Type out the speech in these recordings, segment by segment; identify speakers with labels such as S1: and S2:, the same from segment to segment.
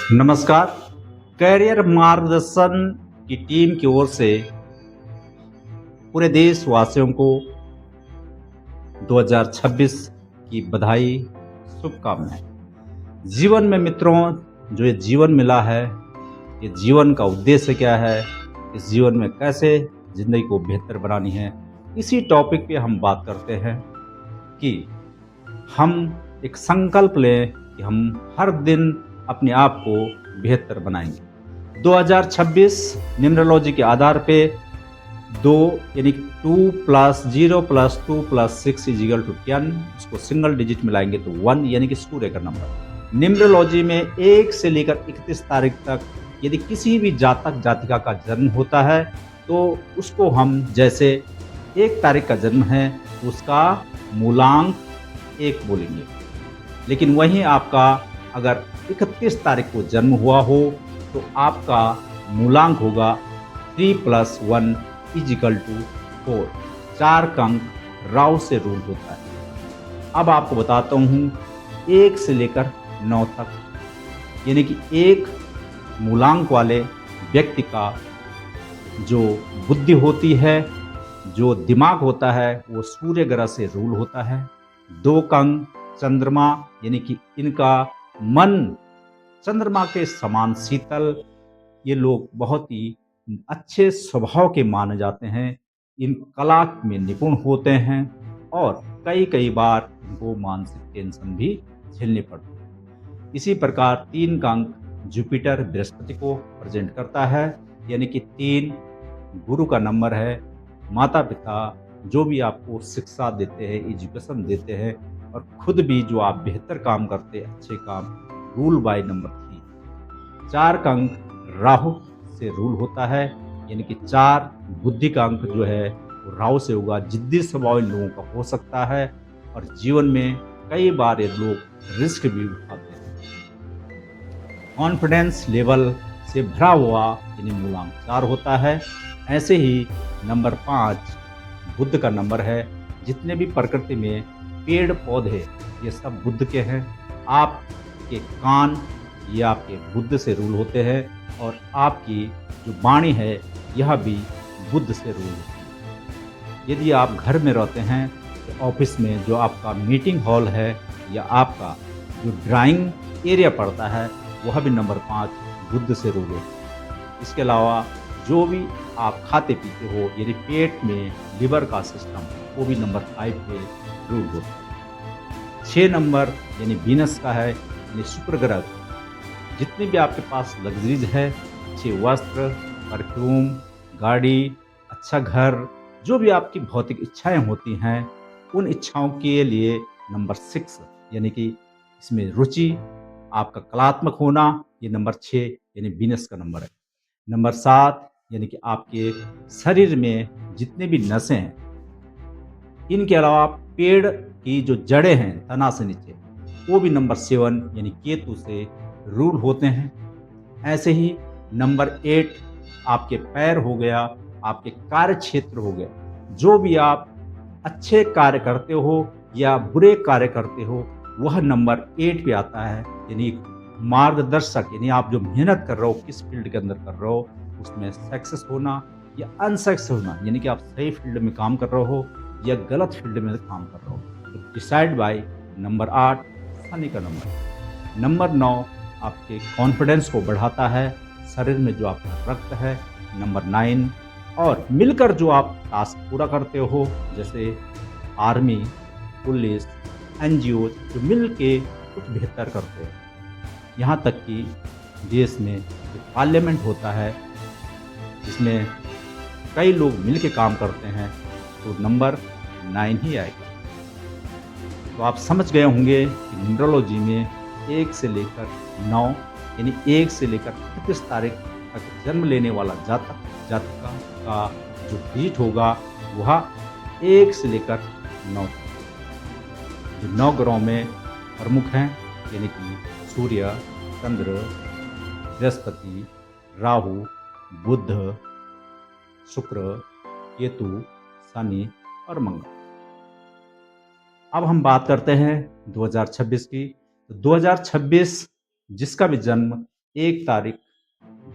S1: नमस्कार। कैरियर मार्गदर्शन की टीम की ओर से पूरे देशवासियों को 2026 की बधाई, शुभकामनाएं। जीवन में मित्रों, जो ये जीवन मिला है, ये जीवन का उद्देश्य क्या है, इस जीवन में कैसे जिंदगी को बेहतर बनानी है, इसी टॉपिक पे हम बात करते हैं कि हम एक संकल्प लें कि हम हर दिन अपने आप को बेहतर बनाएंगे। 2026 न्यूमरोलॉजी के आधार पे 2 यानी 2 plus 0 plus 2 plus 6 is equal to 10, उसको सिंगल डिजिट मिलाएंगे तो 1 यानी कि सूर्य का नंबर। न्यूमरोलॉजी में 1 से लेकर 31 तारीख तक यदि किसी भी जातक जातिका का जन्म होता है तो उसको हम, जैसे 1 तारीख का जन्म है तो उसका मूलांक 1 बोलेंगे, लेकिन वहीं आपका अगर 31 तारीख को जन्म हुआ हो तो आपका मूलांक होगा 3 प्लस 1 इज इक्वल टू 4। 4 का अंक राहु से रूल होता है। अब आपको बताता हूँ 1 से लेकर 9 तक, यानी कि एक मूलांक वाले व्यक्ति का जो बुद्धि होती है, जो दिमाग होता है, वो सूर्य ग्रह से रूल होता है। 2 का अंक चंद्रमा, यानी कि इनका मन चंद्रमा के समान शीतल, ये लोग बहुत ही अच्छे स्वभाव के माने जाते हैं। इन कला में निपुण होते हैं और कई कई बार इनको मानसिक टेंशन भी झेलनी पड़ती है। इसी प्रकार 3 का अंक जुपिटर बृहस्पति को प्रेजेंट करता है, यानी कि 3 गुरु का नंबर है। माता पिता जो भी आपको शिक्षा देते हैं, एजुकेशन देते हैं, और खुद भी जो आप बेहतर काम करते हैं, अच्छे काम, रूल बाय नंबर 3। 4 का अंक राहु से रूल होता है, यानी कि 4 बुद्धि का अंक जो है वो राहु से होगा। जिद्दी स्वभाव इन लोगों का हो सकता है और जीवन में कई बार ये लोग रिस्क भी उठाते हैं। कॉन्फिडेंस लेवल से भरा हुआ यानी मूलांक 4 होता है। ऐसे ही नंबर 5 बुद्ध का नंबर है। जितने भी प्रकृति में पेड़ पौधे, ये सब बुद्ध के हैं। आपके कान ये आपके बुद्ध से रूल होते हैं और आपकी जो वाणी है यह भी बुद्ध से रूल होती है। यदि आप घर में रहते हैं तो ऑफिस में जो आपका मीटिंग हॉल है या आपका जो ड्राइंग एरिया पड़ता है वह भी नंबर 5 बुद्ध से रूल होता है। इसके अलावा जो भी आप खाते पीते हो, यदि पेट में लिवर का सिस्टम, वो भी नंबर 5 पे रूल होता है। 6 नंबर यानी वीनस का है, यानी शुक्र ग्रह। जितने भी आपके पास लग्जरीज है, अच्छे वस्त्र, परफ्यूम, गाड़ी, अच्छा घर, जो भी आपकी भौतिक इच्छाएं होती हैं, उन इच्छाओं के लिए नंबर 6 यानी कि इसमें रुचि, आपका कलात्मक होना, ये नंबर 6 यानी वीनस का नंबर है। नंबर 7 यानी कि आपके शरीर में जितने भी नसें हैं, इनके अलावा पेड़ की जो जड़ें हैं तना से नीचे, वो भी नंबर 7 यानी केतु से रूल होते हैं। ऐसे ही नंबर 8 आपके पैर हो गया, आपके कार्य क्षेत्र हो गया। जो भी आप अच्छे कार्य करते हो या बुरे कार्य करते हो, वह नंबर 8 पे आता है, यानी मार्गदर्शक, यानी आप जो मेहनत कर रहे हो, किस फील्ड के अंदर कर रहे हो, उसमें सक्सेस होना या अनसक्सेस होना, यानी कि आप सही फील्ड में काम कर रहे हो या गलत फील्ड में काम कर रहे हो, तो डिसाइड बाय नंबर 8 शनि का नंबर। नंबर 9 आपके कॉन्फिडेंस को बढ़ाता है, शरीर में जो आपका रक्त है, नंबर 9। और मिलकर जो आप टास्क पूरा करते हो, जैसे आर्मी, पुलिस, एनजीओ, जो मिल के कुछ बेहतर करते हैं। यहाँ तक कि देश में जो पार्लियामेंट होता है, जिसमें कई लोग मिल के काम करते हैं, तो नंबर 9 ही आएगा। तो आप समझ गए होंगे कि न्यूमरोलॉजी में 1 से लेकर 9 यानी 1 से लेकर 31 तारीख तक जन्म लेने वाला जातक जातिका का जो डिजिट होगा वह 1 से लेकर 9 तक। जो 9 ग्रहों में प्रमुख हैं, यानी कि सूर्य, चंद्र, बृहस्पति, राहु, बुध, शुक्र, केतु, शनि और मंगल। अब हम बात करते हैं 2026 की। तो 2026 जिसका भी जन्म 1 तारीख,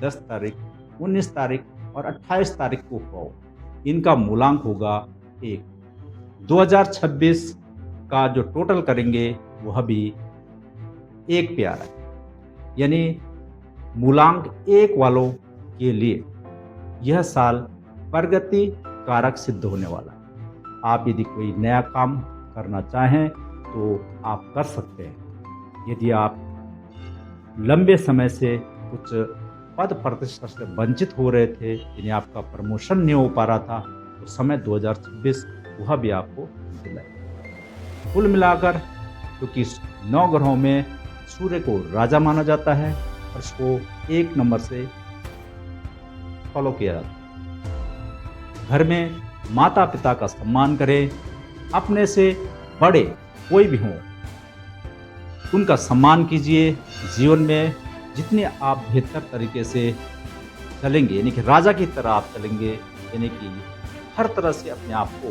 S1: 10 तारीख, 19 तारीख और 28 तारीख को हो, इनका मूलांक होगा 1। 2026 का जो टोटल करेंगे वह भी 1 पे आ रहा है, यानी मूलांक 1 वालों के लिए यह साल प्रगति कारक सिद्ध होने वाला है। आप यदि कोई नया काम करना चाहें तो आप कर सकते हैं। यदि आप लंबे समय से कुछ पद प्रतिष्ठा से वंचित हो रहे थे, यानी आपका प्रमोशन नहीं हो पा रहा था, तो समय 2026 वह भी आपको दिलाए। कुल मिलाकर क्योंकि 9 ग्रहों में सूर्य को राजा माना जाता है और इसको 1 नंबर से फॉलो किया जाता है। घर में माता पिता का सम्मान करें, अपने से बड़े कोई भी हों उनका सम्मान कीजिए। जीवन में जितने आप बेहतर तरीके से चलेंगे, यानी कि राजा की तरह आप चलेंगे, यानी कि हर तरह से अपने आप को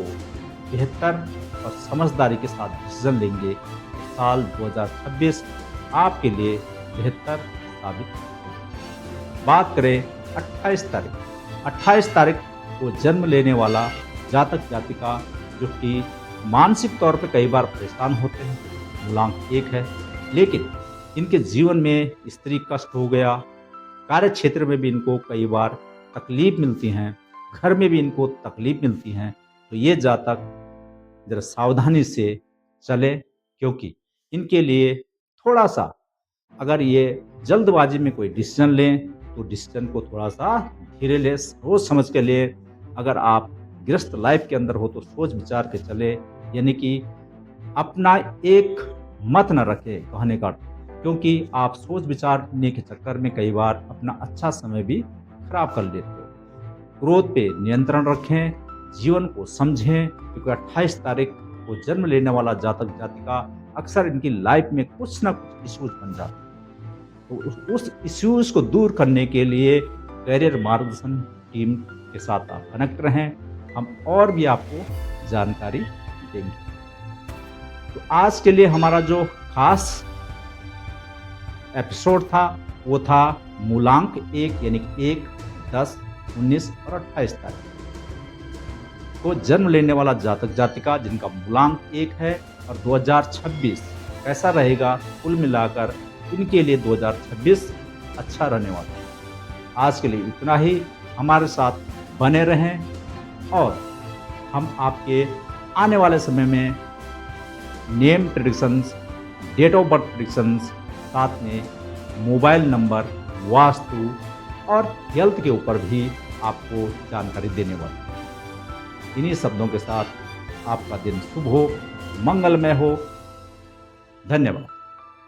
S1: बेहतर और समझदारी के साथ डिसीजन लेंगे, साल 2026 आपके लिए बेहतर साबित होगा। बात करें 28 तारीख को जन्म लेने वाला जातक जातिका जो कि मानसिक तौर पे कई बार परेशान होते हैं, मूलांक 1 है, लेकिन इनके जीवन में स्त्री कष्ट हो गया, कार्य क्षेत्र में भी इनको कई बार तकलीफ मिलती हैं, घर में भी इनको तकलीफ मिलती हैं, तो ये जातक जरा सावधानी से चले, क्योंकि इनके लिए थोड़ा सा अगर ये जल्दबाजी में कोई डिसीजन लें तो डिसीजन को थोड़ा सा धीरे ले, सोच समझ के ले। अगर आप गृहस्थ लाइफ के अंदर हो तो सोच विचार के चले, यानी कि अपना एक मत न रखे कहने का, क्योंकि आप सोच विचारने के चक्कर में कई बार अपना अच्छा समय भी खराब कर लेते हो। क्रोध पे नियंत्रण रखें, जीवन को समझें, क्योंकि 28 तारीख को जन्म लेने वाला जातक जातिका अक्सर इनकी लाइफ में कुछ ना कुछ इश्यूज बन जाते हैं। तो उस इश्यूज को दूर करने के लिए करियर मार्गदर्शन टीम के साथ आप कनेक्ट रहें, हम और भी आपको जानकारी देंगे। तो आज के लिए हमारा जो खास एपिसोड था वो था मूलांक 1, यानी 1, 10, 19 और 28 तारीख को जन्म लेने वाला जातक जातिका जिनका मूलांक 1 है, और 2026 कैसा रहेगा, कुल मिलाकर इनके लिए 2026 अच्छा रहने वाला है। आज के लिए इतना ही, हमारे साथ बने रहें और हम आपके आने वाले समय में name predictions, date of birth predictions, साथ में मोबाइल नंबर, वास्तु और हेल्थ के ऊपर भी आपको जानकारी देने वाले हैं। इन्हीं शब्दों के साथ आपका दिन शुभ हो, मंगलमय हो। धन्यवाद।